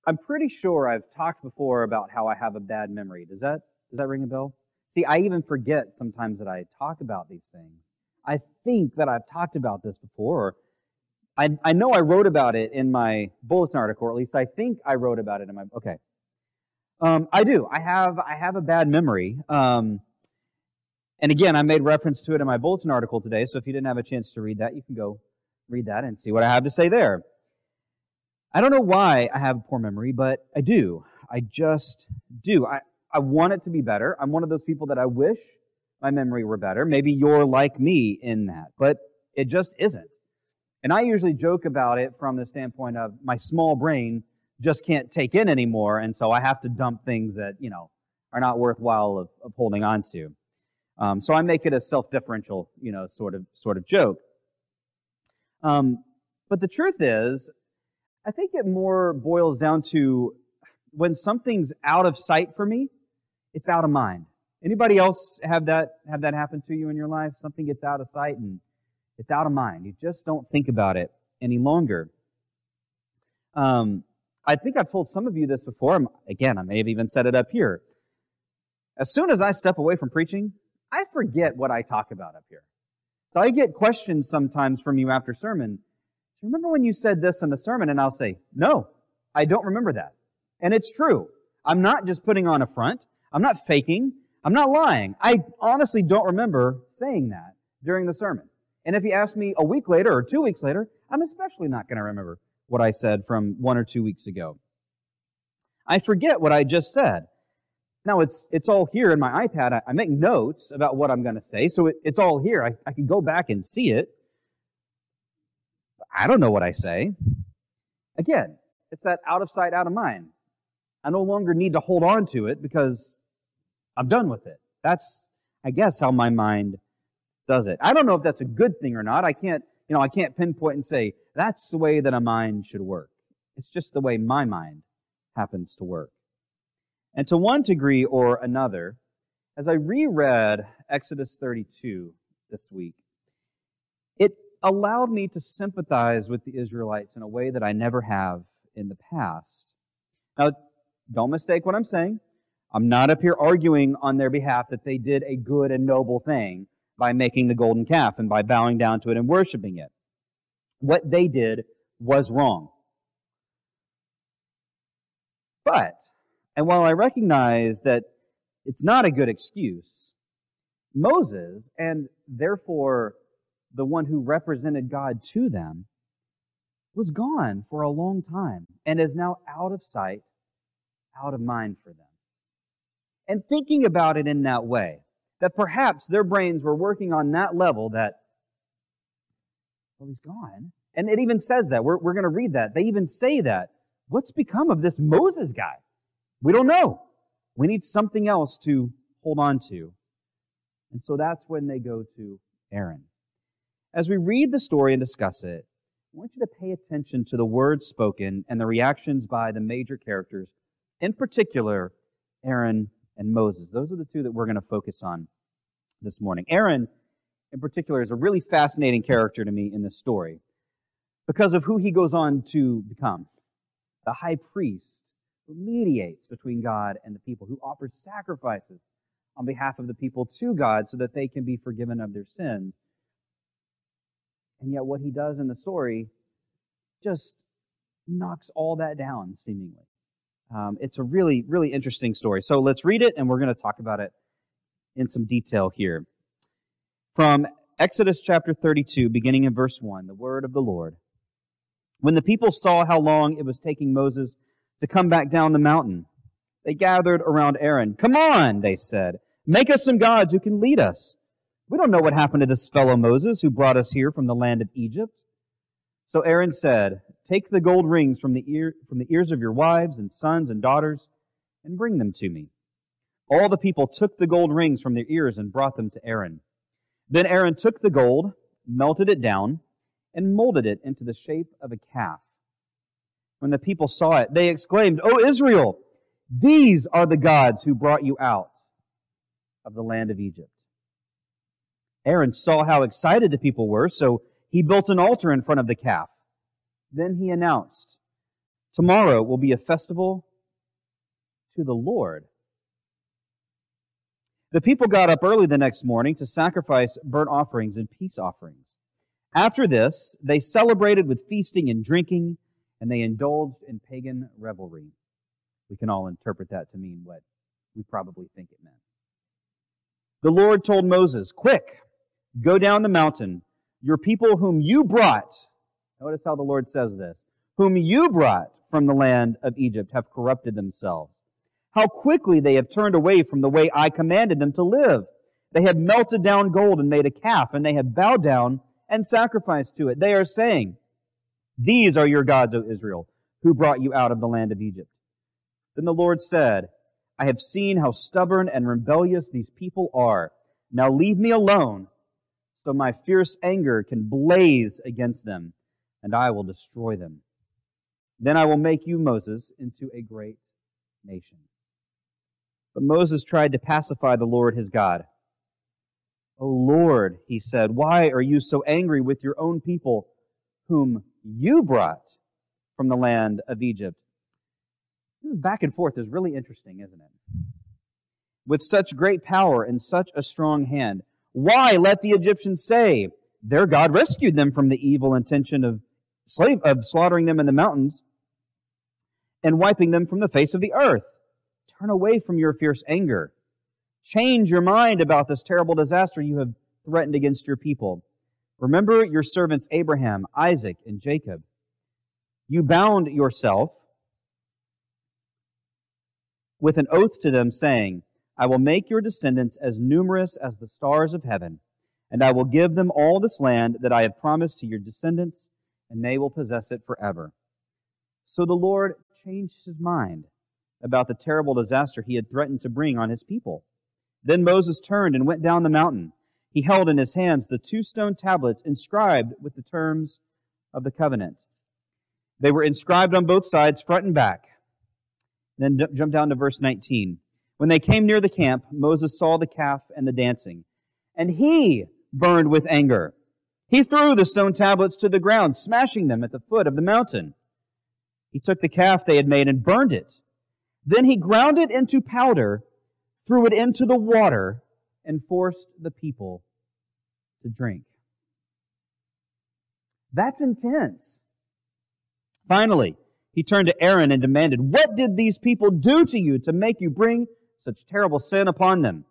I'm pretty sure I've talked before about how I have a bad memory. Does that ring a bell? See, I even forget sometimes that I talk about these things. I think that I've talked about this before. I know I wrote about it in my bulletin article, or at least I think I wrote about it in my... Okay. I do. I have a bad memory. And again, I made reference to it in my bulletin article today, so if you didn't have a chance to read that, you can go read that and see what I have to say there. I don't know why I have a poor memory, but I do. I just do. I want it to be better. I'm one of those people that I wish my memory were better. Maybe you're like me in that, but it just isn't. And I usually joke about it from the standpoint of my small brain just can't take in anymore, and so I have to dump things that, are not worthwhile of holding on to. So I make it a self-differential, sort of joke. But the truth is, I think it more boils down to when something's out of sight for me, it's out of mind. Anybody else have that happen to you in your life? Something gets out of sight and it's out of mind. You just don't think about it any longer. I think I've told some of you this before. Again, I may have even said it up here. As soon as I step away from preaching, I forget what I talk about up here. So I get questions sometimes from you after sermon. Remember when you said this in the sermon? And I'll say, no, I don't remember that. And it's true. I'm not just putting on a front. I'm not faking. I'm not lying. I honestly don't remember saying that during the sermon. And if you ask me a week later or 2 weeks later, I'm especially not going to remember what I said from 1 or 2 weeks ago. I forget what I just said. Now, it's all here in my iPad. I make notes about what I'm going to say, so it's all here. I can go back and see it. I don't know what I say. Again, it's that out of sight, out of mind. I no longer need to hold on to it because I'm done with it. That's, I guess, how my mind does it. I don't know if that's a good thing or not. I can't pinpoint and say, that's the way that a mind should work. It's just the way my mind happens to work. And to one degree or another, as I reread Exodus 32 this week, it allowed me to sympathize with the Israelites in a way that I never have in the past. Now, don't mistake what I'm saying. I'm not up here arguing on their behalf that they did a good and noble thing by making the golden calf and by bowing down to it and worshiping it. What they did was wrong. But, and while I recognize that it's not a good excuse, Moses, and therefore the one who represented God to them, was gone for a long time and is now out of sight, out of mind for them. And thinking about it in that way, that perhaps their brains were working on that level that, well, he's gone. And it even says that. We're going to read that. They even say that. What's become of this Moses guy? We don't know. We need something else to hold on to. And so that's when they go to Aaron. As we read the story and discuss it, I want you to pay attention to the words spoken and the reactions by the major characters, in particular, Aaron and Moses. Those are the two that we're going to focus on this morning. Aaron, in particular, is a really fascinating character to me in this story because of who he goes on to become. The high priest who mediates between God and the people, who offers sacrifices on behalf of the people to God so that they can be forgiven of their sins. And yet what he does in the story just knocks all that down, seemingly. It's a really, really interesting story. So let's read it, and we're going to talk about it in some detail here. From Exodus chapter 32, beginning in verse 1, the word of the Lord. When the people saw how long it was taking Moses to come back down the mountain, they gathered around Aaron. "Come on," they said, "make us some gods who can lead us. We don't know what happened to this fellow Moses who brought us here from the land of Egypt." So Aaron said, "Take the gold rings from the ears of your wives and sons and daughters and bring them to me." All the people took the gold rings from their ears and brought them to Aaron. Then Aaron took the gold, melted it down, and molded it into the shape of a calf. When the people saw it, they exclaimed, "O Israel, these are the gods who brought you out of the land of Egypt." Aaron saw how excited the people were, so he built an altar in front of the calf. Then he announced, Tomorrow will be a festival to the Lord. The people got up early the next morning to sacrifice burnt offerings and peace offerings. After this, they celebrated with feasting and drinking, and they indulged in pagan revelry. We can all interpret that to mean what we probably think it meant. The Lord told Moses, "Quick, go down the mountain. Your people whom you brought," notice how the Lord says this, "whom you brought from the land of Egypt have corrupted themselves. How quickly they have turned away from the way I commanded them to live. They have melted down gold and made a calf, and they have bowed down and sacrificed to it. They are saying, 'These are your gods, O Israel, who brought you out of the land of Egypt.' Then the Lord said, 'I have seen how stubborn and rebellious these people are. Now leave me alone, so my fierce anger can blaze against them, and I will destroy them. Then I will make you, Moses, into a great nation.'" But Moses tried to pacify the Lord his God. "O Lord," he said, "why are you so angry with your own people, whom you brought from the land of Egypt?" This back and forth is really interesting, isn't it? "With such great power and such a strong hand, why let the Egyptians say, 'Their God rescued them from the evil intention of slaughtering them in the mountains and wiping them from the face of the earth?' Turn away from your fierce anger. Change your mind about this terrible disaster you have threatened against your people. Remember your servants Abraham, Isaac, and Jacob. You bound yourself with an oath to them, saying, 'I will make your descendants as numerous as the stars of heaven, and I will give them all this land that I have promised to your descendants, and they will possess it forever.' So the Lord changed his mind about the terrible disaster he had threatened to bring on his people. Then Moses turned and went down the mountain. He held in his hands the 2 stone tablets inscribed with the terms of the covenant. They were inscribed on both sides, front and back. Then jump down to verse 19. When they came near the camp, Moses saw the calf and the dancing, and he burned with anger. He threw the stone tablets to the ground, smashing them at the foot of the mountain. He took the calf they had made and burned it. Then he ground it into powder, threw it into the water, and forced the people to drink. That's intense. Finally, he turned to Aaron and demanded, "What did these people do to you to make you bring such terrible sin upon them?"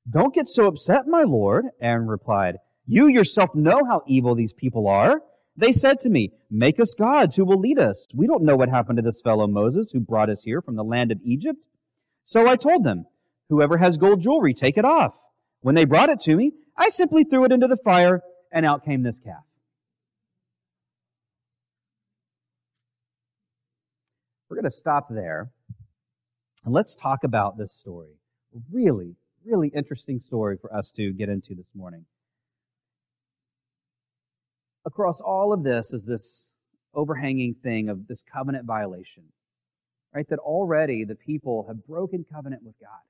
"Don't get so upset, my lord," Aaron replied. "You yourself know how evil these people are. They said to me, 'Make us gods who will lead us.' We don't know what happened to this fellow Moses who brought us here from the land of Egypt. So I told them, 'Whoever has gold jewelry, take it off.' When they brought it to me, I simply threw it into the fire, and out came this calf." We're going to stop there, and let's talk about this story. A really, really interesting story for us to get into this morning. Across all of this is this overhanging thing of this covenant violation, right? That already the people have broken covenant with God.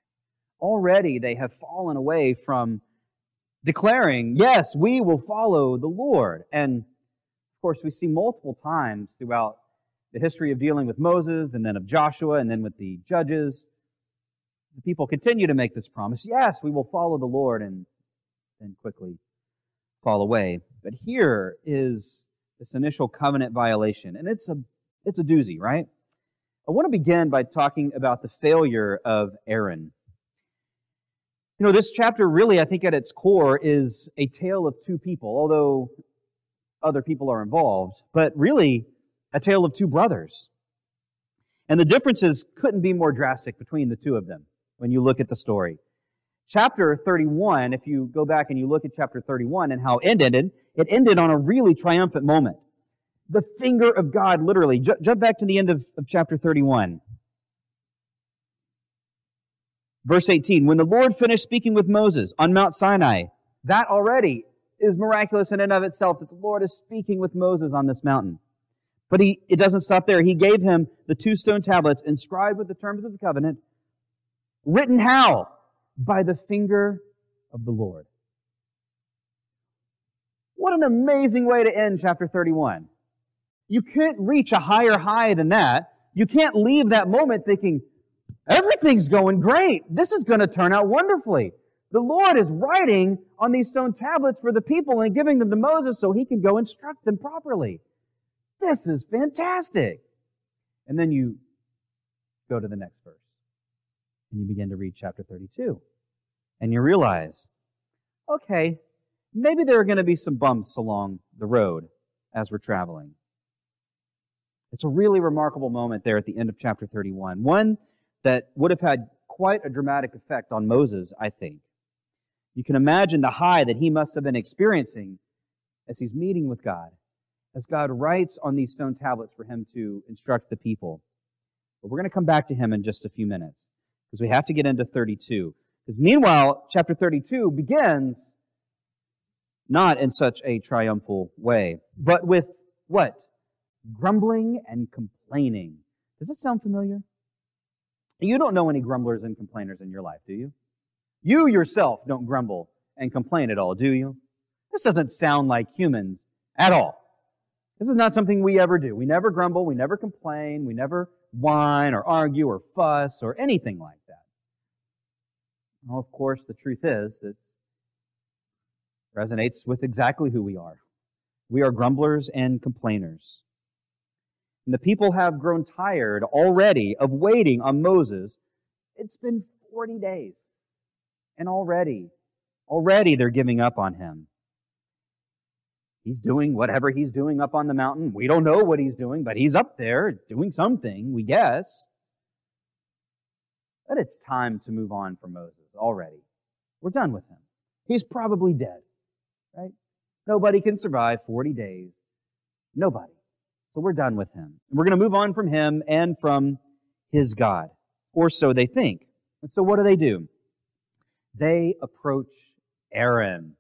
Already they have fallen away from declaring, "Yes, we will follow the Lord." And of course, we see multiple times throughout the history of dealing with Moses and then of Joshua and then with the judges, the people continue to make this promise, "Yes, we will follow the Lord," and then quickly fall away. But here is this initial covenant violation, and it's a doozy, right? I want to begin by talking about the failure of Aaron. You know, this chapter really, I think at its core, is a tale of 2 people, although other people are involved, but really a tale of 2 brothers. And the differences couldn't be more drastic between the 2 of them when you look at the story. Chapter 31, if you go back and you look at chapter 31 and how it ended on a really triumphant moment. The finger of God, literally. Jump back to the end of chapter 31. Verse 18, when the Lord finished speaking with Moses on Mount Sinai, that already is miraculous in and of itself, that the Lord is speaking with Moses on this mountain. But it doesn't stop there. He gave him the 2 stone tablets inscribed with the terms of the covenant, written how? By the finger of the Lord. What an amazing way to end chapter 31. You can't reach a higher high than that. You can't leave that moment thinking, everything's going great. This is going to turn out wonderfully. The Lord is writing on these stone tablets for the people and giving them to Moses so he can go instruct them properly. This is fantastic. And then you go to the next verse. And you begin to read chapter 32. And you realize, okay, maybe there are going to be some bumps along the road as we're traveling. It's a really remarkable moment there at the end of chapter 31. One that would have had quite a dramatic effect on Moses, I think. You can imagine the high that he must have been experiencing as he's meeting with God, as God writes on these stone tablets for him to instruct the people. But we're going to come back to him in just a few minutes, because we have to get into 32. Because meanwhile, chapter 32 begins not in such a triumphal way, but with what? Grumbling and complaining. Does that sound familiar? You don't know any grumblers and complainers in your life, do you? You yourself don't grumble and complain at all, do you? This doesn't sound like humans at all. This is not something we ever do. We never grumble, we never complain, we never whine or argue or fuss or anything like that. Well, of course, the truth is, it resonates with exactly who we are. We are grumblers and complainers. And the people have grown tired already of waiting on Moses. It's been 40 days. And already they're giving up on him. He's doing whatever he's doing up on the mountain. We don't know what he's doing, but he's up there doing something, we guess. But it's time to move on from Moses already. We're done with him. He's probably dead, right? Nobody can survive 40 days. Nobody. So we're done with him. We're going to move on from him and from his God. Or so they think. And so what do? They approach Aaron,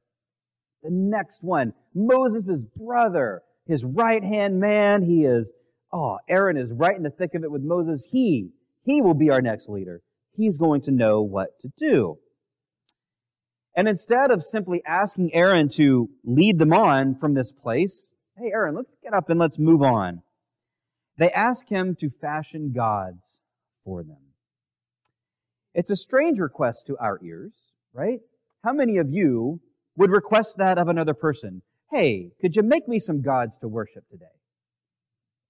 the next one, Moses' brother, his right-hand man. Aaron is right in the thick of it with Moses. He will be our next leader. He's going to know what to do. And instead of simply asking Aaron to lead them on from this place, hey, Aaron, let's get up and let's move on. They ask him to fashion gods for them. It's a strange request to our ears, right? How many of you would request that of another person? Hey, could you make me some gods to worship today?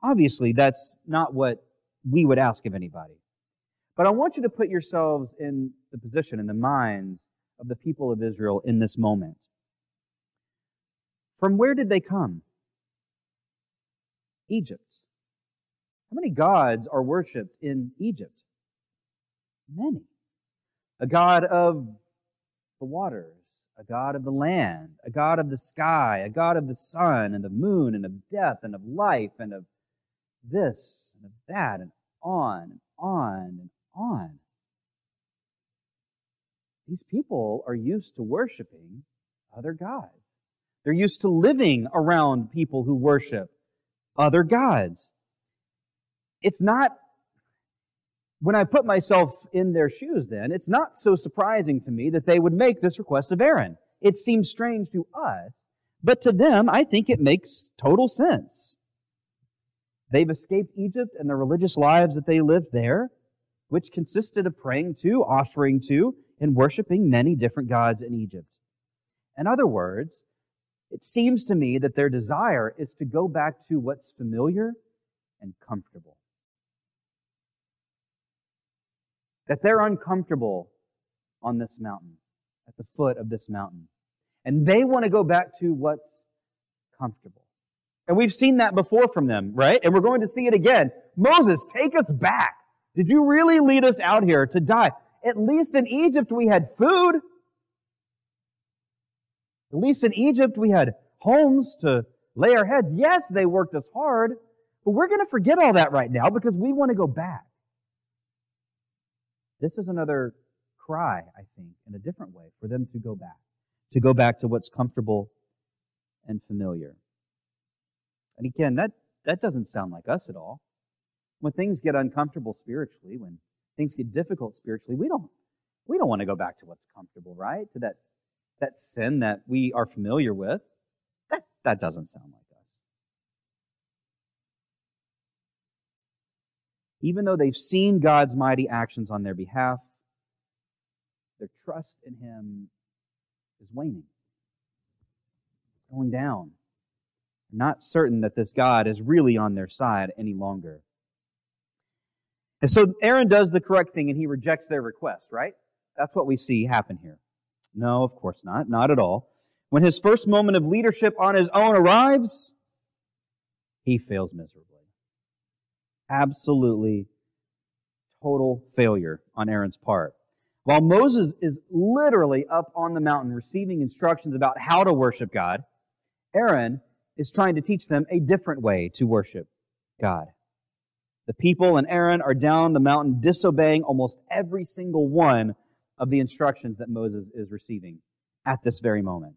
Obviously, that's not what we would ask of anybody. But I want you to put yourselves in the position, in the minds of the people of Israel in this moment. From where did they come? Egypt. How many gods are worshipped in Egypt? Many. A god of the waters, a god of the land, a god of the sky, a god of the sun and the moon and of death and of life and of this and of that and on and on and on. These people are used to worshiping other gods. They're used to living around people who worship other gods. It's not, when I put myself in their shoes then, it's not so surprising to me that they would make this request of Aaron. It seems strange to us, but to them, I think it makes total sense. They've escaped Egypt and the religious lives that they lived there, which consisted of praying to, offering to, and worshiping many different gods in Egypt. In other words, it seems to me that their desire is to go back to what's familiar and comfortable. That they're uncomfortable on this mountain, at the foot of this mountain. And they want to go back to what's comfortable. And we've seen that before from them, right? And we're going to see it again. Moses, take us back. Did you really lead us out here to die? At least in Egypt we had food. At least in Egypt we had homes to lay our heads. Yes, they worked us hard, but we're going to forget all that right now because we want to go back. This is another cry, I think, in a different way for them to go back to what's comfortable and familiar. And again, that doesn't sound like us at all. When things get uncomfortable spiritually, when things get difficult spiritually, we don't want to go back to what's comfortable, right? To that sin that we are familiar with. That doesn't sound like us. Even though they've seen God's mighty actions on their behalf, their trust in Him is waning. It's going down. They're not certain that this God is really on their side any longer. And so Aaron does the correct thing and he rejects their request, right? That's what we see happen here. No, of course not. Not at all. When his first moment of leadership on his own arrives, he fails miserably. Absolutely total failure on Aaron's part. While Moses is literally up on the mountain receiving instructions about how to worship God, Aaron is trying to teach them a different way to worship God. The people and Aaron are down the mountain disobeying almost every single one of the instructions that Moses is receiving at this very moment.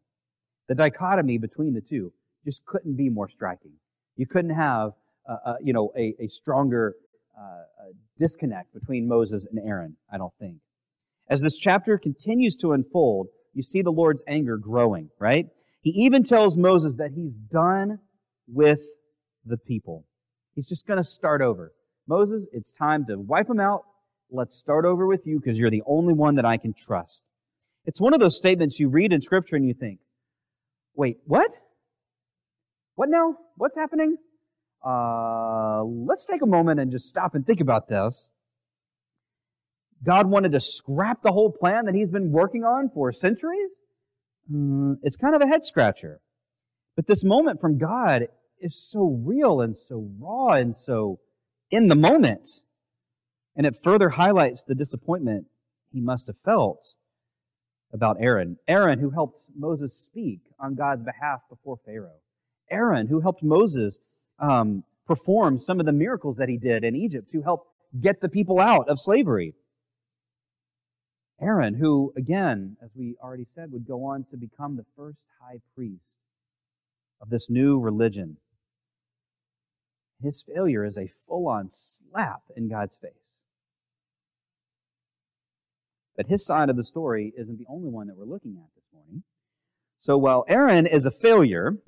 The dichotomy between the two just couldn't be more striking. You couldn't have a stronger disconnect between Moses and Aaron, I don't think. As this chapter continues to unfold, you see the Lord's anger growing, right? He even tells Moses that he's done with the people. He's just going to start over. Moses, it's time to wipe them out. Let's start over with you because you're the only one that I can trust. It's one of those statements you read in Scripture and you think, wait, what? What now? What's happening? Let's take a moment and just stop and think about this. God wanted to scrap the whole plan that He's been working on for centuries? It's kind of a head-scratcher. But this moment from God is so real and so raw and so in the moment. And it further highlights the disappointment he must have felt about Aaron. Aaron, who helped Moses speak on God's behalf before Pharaoh. Aaron, who helped Moses perform some of the miracles that he did in Egypt to help get the people out of slavery. Aaron, who, again, as we already said, would go on to become the first high priest of this new religion. His failure is a full-on slap in God's face. But his side of the story isn't the only one that we're looking at this morning. So while Aaron is a failure,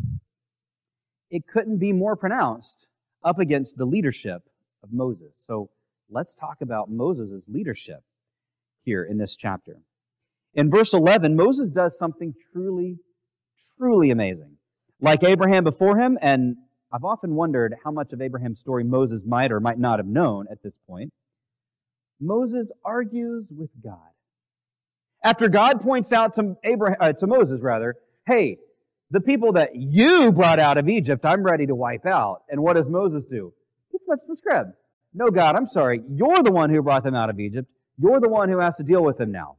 it couldn't be more pronounced up against the leadership of Moses. So let's talk about Moses' leadership here in this chapter. In verse 11, Moses does something truly, truly amazing. Like Abraham before him, and I've often wondered how much of Abraham's story Moses might or might not have known at this point. Moses argues with God. After God points out to Moses, hey, the people that you brought out of Egypt, I'm ready to wipe out. And what does Moses do? He flips the script. No, God, I'm sorry. You're the one who brought them out of Egypt. You're the one who has to deal with them now.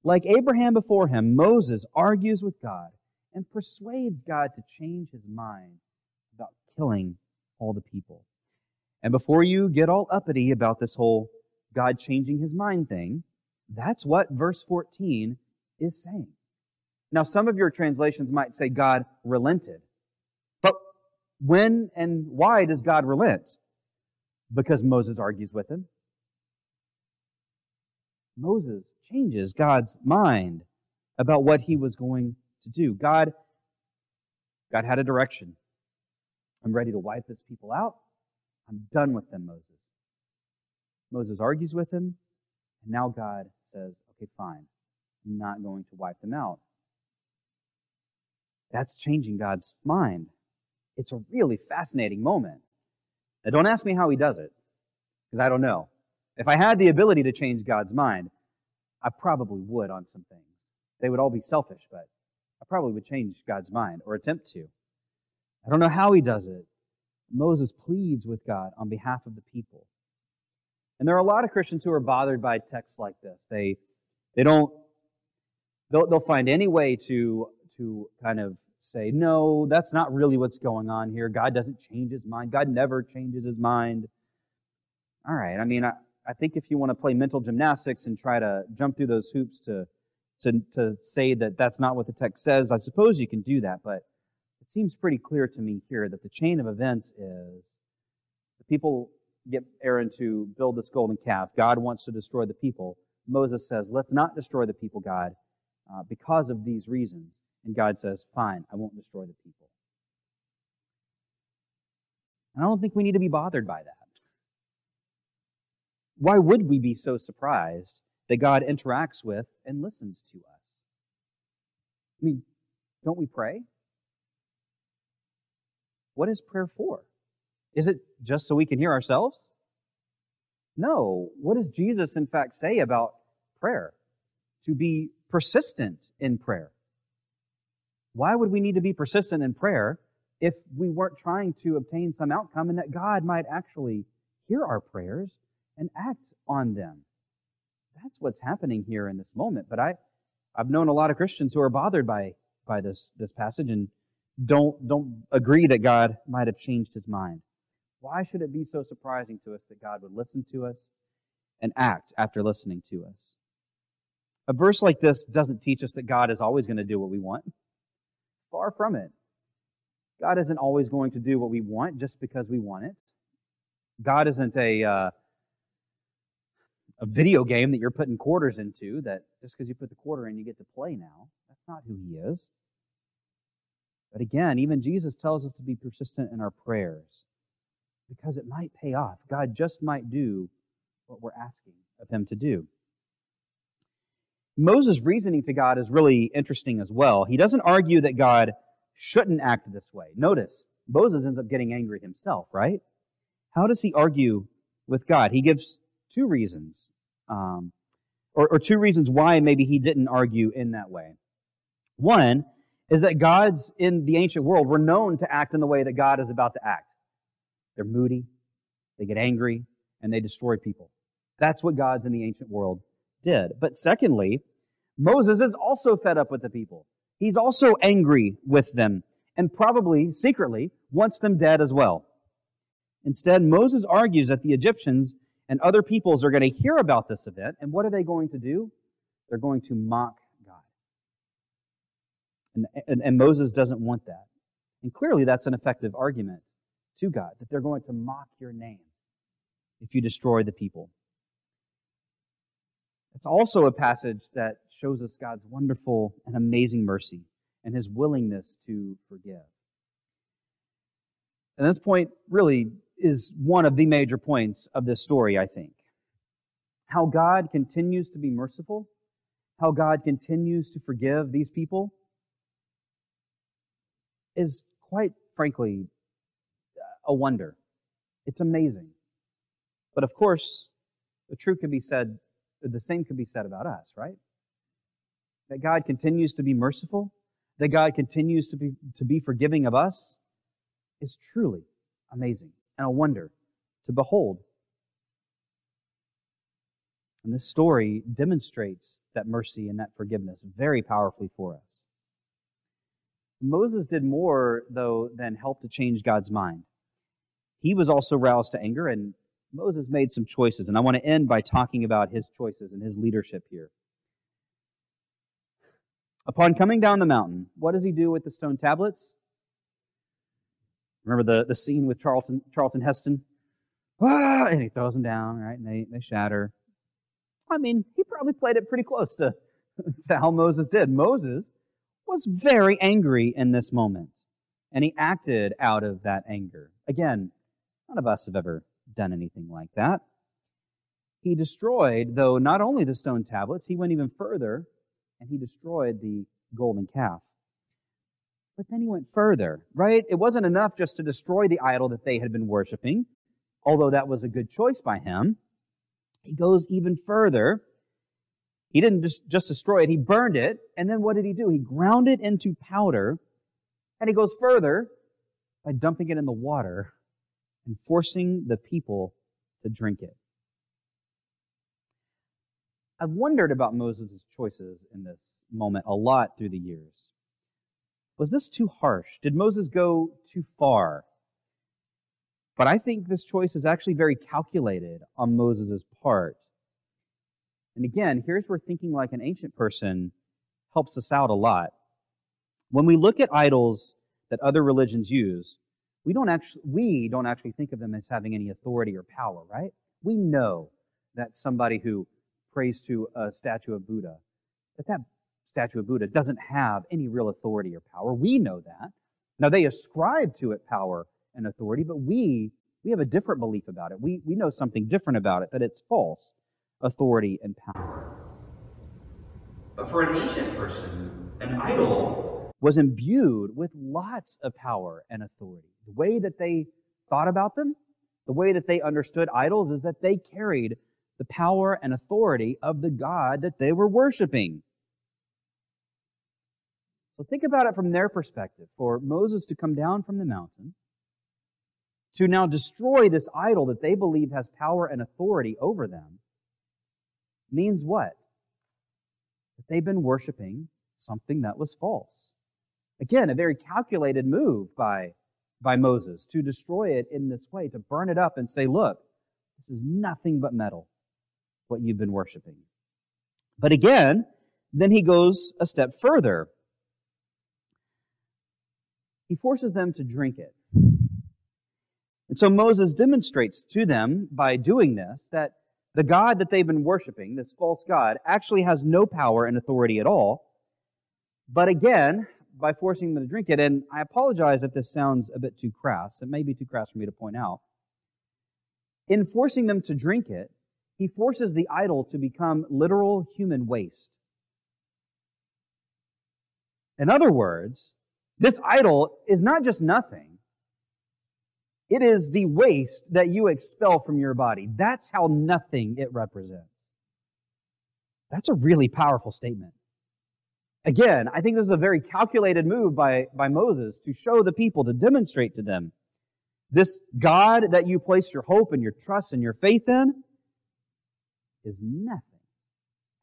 Like Abraham before him, Moses argues with God and persuades God to change his mind about killing all the people. And before you get all uppity about this whole God changing his mind thing, that's what verse 14 is saying. Now, some of your translations might say God relented. But when and why does God relent? Because Moses argues with him. Moses changes God's mind about what he was going to do. God had a direction. I'm ready to wipe this people out. I'm done with them, Moses. Moses argues with him, and now God says, okay, fine. I'm not going to wipe them out. That's changing God's mind. It's a really fascinating moment. Now, don't ask me how he does it, because I don't know. If I had the ability to change God's mind, I probably would on some things. They would all be selfish, but I probably would change God's mind or attempt to. I don't know how he does it. Moses pleads with God on behalf of the people. And there are a lot of Christians who are bothered by texts like this. They'll find any way to kind of say, no, that's not really what's going on here. God doesn't change his mind. God never changes his mind. All right, I mean, I think if you want to play mental gymnastics and try to jump through those hoops to say that that's not what the text says, I suppose you can do that, but it seems pretty clear to me here that the chain of events is the people get Aaron to build this golden calf. God wants to destroy the people. Moses says, let's not destroy the people, God, because of these reasons. And God says, fine, I won't destroy the people. And I don't think we need to be bothered by that. Why would we be so surprised that God interacts with and listens to us? I mean, don't we pray? What is prayer for? Is it just so we can hear ourselves? No. What does Jesus, in fact, say about prayer? To be persistent in prayer. Why would we need to be persistent in prayer if we weren't trying to obtain some outcome and that God might actually hear our prayers and act on them? That's what's happening here in this moment. But I've known a lot of Christians who are bothered by this passage and don't agree that God might have changed his mind. Why should it be so surprising to us that God would listen to us and act after listening to us? A verse like this doesn't teach us that God is always going to do what we want. Far from it. God isn't always going to do what we want just because we want it. God isn't a video game that you're putting quarters into, that just because you put the quarter in, you get to play now. That's not who he is. But again, even Jesus tells us to be persistent in our prayers because it might pay off. God just might do what we're asking of him to do. Moses' reasoning to God is really interesting as well. He doesn't argue that God shouldn't act this way. Notice, Moses ends up getting angry himself, right? How does he argue with God? He gives two reasons, or two reasons why maybe he didn't argue in that way. One is that gods in the ancient world were known to act in the way that God is about to act. They're moody, they get angry, and they destroy people. That's what gods in the ancient world did. But secondly, Moses is also fed up with the people. He's also angry with them, and probably, secretly, wants them dead as well. Instead, Moses argues that the Egyptians and other peoples are going to hear about this event, and what are they going to do? They're going to mock God. And Moses doesn't want that. And clearly that's an effective argument to God, that they're going to mock your name if you destroy the people. It's also a passage that shows us God's wonderful and amazing mercy and his willingness to forgive. And this point really is one of the major points of this story, I think. How God continues to be merciful, how God continues to forgive these people is quite frankly a wonder. It's amazing. But of course, the same could be said about us, right? That God continues to be merciful, that God continues to be forgiving of us, is truly amazing and a wonder to behold. And this story demonstrates that mercy and that forgiveness very powerfully for us. Moses did more, though, than help to change God's mind. He was also roused to anger, and Moses made some choices. And I want to end by talking about his choices and his leadership here. Upon coming down the mountain, what does he do with the stone tablets? Remember the scene with Charlton Heston? And he throws them down, right? And they shatter. I mean, he probably played it pretty close to how Moses did. Moses was very angry in this moment, and he acted out of that anger. Again, none of us have ever done anything like that. He destroyed, though, not only the stone tablets, he went even further, and he destroyed the golden calf. But then he went further, right? It wasn't enough just to destroy the idol that they had been worshiping, although that was a good choice by him. He goes even further. He didn't just destroy it, he burned it, and then what did he do? He ground it into powder, and he goes further by dumping it in the water and forcing the people to drink it. I've wondered about Moses' choices in this moment a lot through the years. Was this too harsh? Did Moses go too far? But I think this choice is actually very calculated on Moses' part. And again, here's where thinking like an ancient person helps us out a lot. When we look at idols that other religions use, we don't actually think of them as having any authority or power, right? We know that somebody who prays to a statue of Buddha, that statue of Buddha doesn't have any real authority or power. We know that. Now, they ascribe to it power and authority, but we have a different belief about it. We know something different about it, that it's false authority and power. But for an ancient person, an idol was imbued with lots of power and authority. The way that they thought about them, the way that they understood idols, is that they carried the power and authority of the God that they were worshiping. So think about it from their perspective. For Moses to come down from the mountain, to now destroy this idol that they believe has power and authority over them, means what? That they've been worshiping something that was false. Again, a very calculated move by Moses to destroy it in this way, to burn it up and say, look, this is nothing but metal, what you've been worshiping. But again, then he goes a step further. He forces them to drink it. And so Moses demonstrates to them by doing this that the God that they've been worshiping, this false God, actually has no power and authority at all. But again, by forcing them to drink it, and I apologize if this sounds a bit too crass, it may be too crass for me to point out. In forcing them to drink it, he forces the idol to become literal human waste. In other words, this idol is not just nothing. It is the waste that you expel from your body. That's how nothing it represents. That's a really powerful statement. Again, I think this is a very calculated move by Moses to show the people, to demonstrate to them, this God that you place your hope and your trust and your faith in is nothing.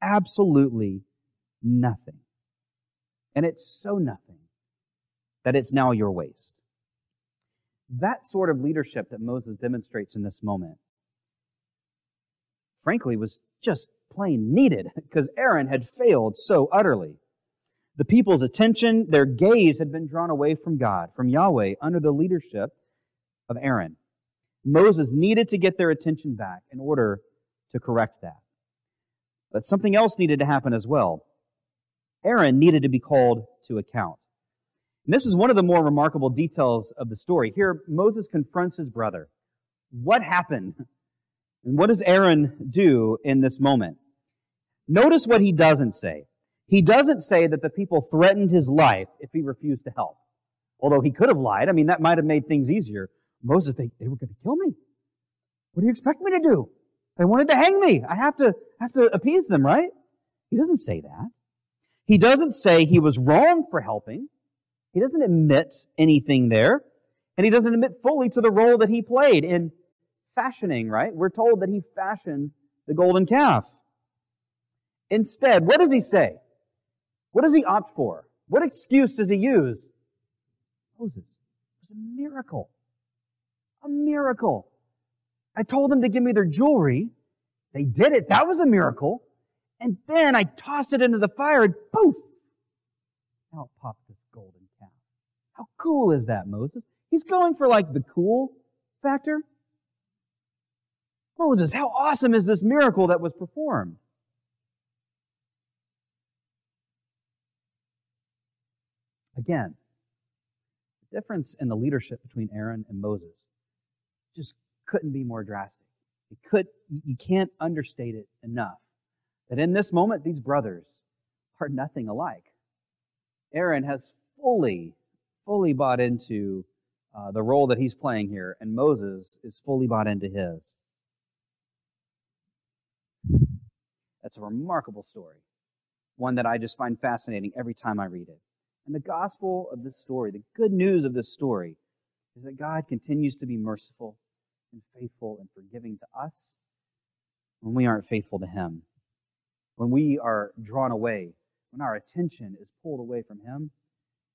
Absolutely nothing. And it's so nothing that it's now your waste. That sort of leadership that Moses demonstrates in this moment, frankly, was just plain needed because Aaron had failed so utterly. The people's attention, their gaze had been drawn away from God, from Yahweh, under the leadership of Aaron. Moses needed to get their attention back in order to correct that. But something else needed to happen as well. Aaron needed to be called to account. And this is one of the more remarkable details of the story. Here, Moses confronts his brother. What happened? And what does Aaron do in this moment? Notice what he doesn't say. He doesn't say that the people threatened his life if he refused to help. Although he could have lied. I mean, that might have made things easier. Moses, they were going to kill me. What do you expect me to do? They wanted to hang me. I have to appease them, right? He doesn't say that. He doesn't say he was wrong for helping. He doesn't admit anything there. And he doesn't admit fully to the role that he played in fashioning, right? We're told that he fashioned the golden calf. Instead, what does he say? What does he opt for? What excuse does he use? Moses, it was a miracle. A miracle. I told them to give me their jewelry. They did it. That was a miracle. And then I tossed it into the fire and poof! Out popped this golden calf. How cool is that, Moses? He's going for like the cool factor. Moses, how awesome is this miracle that was performed? Again, the difference in the leadership between Aaron and Moses just couldn't be more drastic. You can't understate it enough. That in this moment, these brothers are nothing alike. Aaron has fully bought into the role that he's playing here, and Moses is fully bought into his. That's a remarkable story, one that I just find fascinating every time I read it. And the gospel of this story, the good news of this story, is that God continues to be merciful and faithful and forgiving to us when we aren't faithful to Him. When we are drawn away, when our attention is pulled away from Him,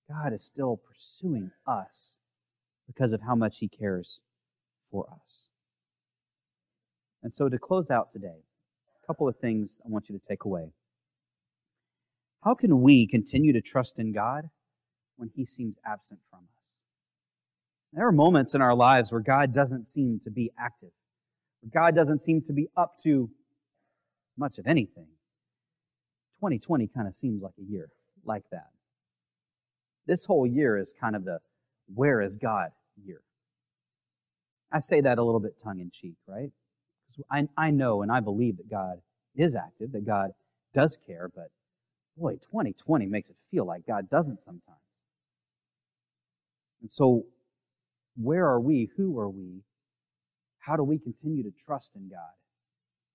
God is still pursuing us because of how much He cares for us. And so to close out today, a couple of things I want you to take away. How can we continue to trust in God when He seems absent from us? There are moments in our lives where God doesn't seem to be active, where God doesn't seem to be up to much of anything. 2020 kind of seems like a year like that. This whole year is kind of the where is God year. I say that a little bit tongue-in-cheek, right? 'Cause I know and I believe that God is active, that God does care, but boy, 2020 makes it feel like God doesn't sometimes. And so, where are we? Who are we? How do we continue to trust in God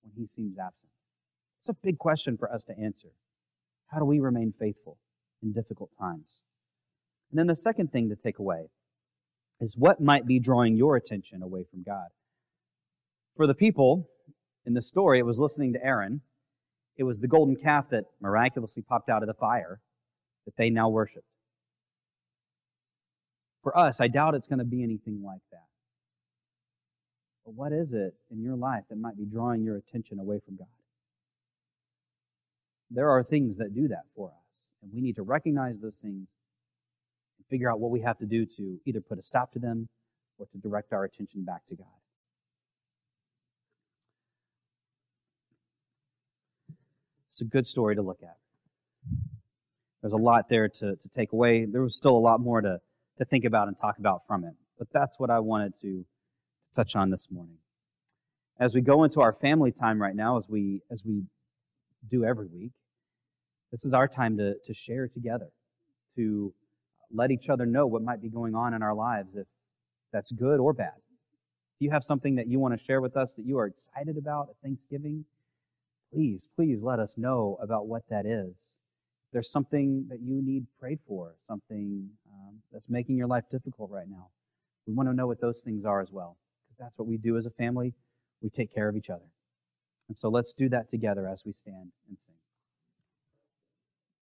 when He seems absent? It's a big question for us to answer. How do we remain faithful in difficult times? And then the second thing to take away is what might be drawing your attention away from God. For the people in the story, it was listening to Aaron. It was the golden calf that miraculously popped out of the fire that they now worship. For us, I doubt it's going to be anything like that. But what is it in your life that might be drawing your attention away from God? There are things that do that for us, and we need to recognize those things and figure out what we have to do to either put a stop to them or to direct our attention back to God. It's a good story to look at. There's a lot there to take away. There was still a lot more to think about and talk about from it. But that's what I wanted to touch on this morning. As we go into our family time right now, as we do every week, this is our time to share together, to let each other know what might be going on in our lives, if that's good or bad. If you have something that you want to share with us that you are excited about at Thanksgiving, please let us know about what that is. If there's something that you need prayed for, something that's making your life difficult right now, we want to know what those things are as well, because that's what we do as a family. We take care of each other. And so let's do that together as we stand and sing.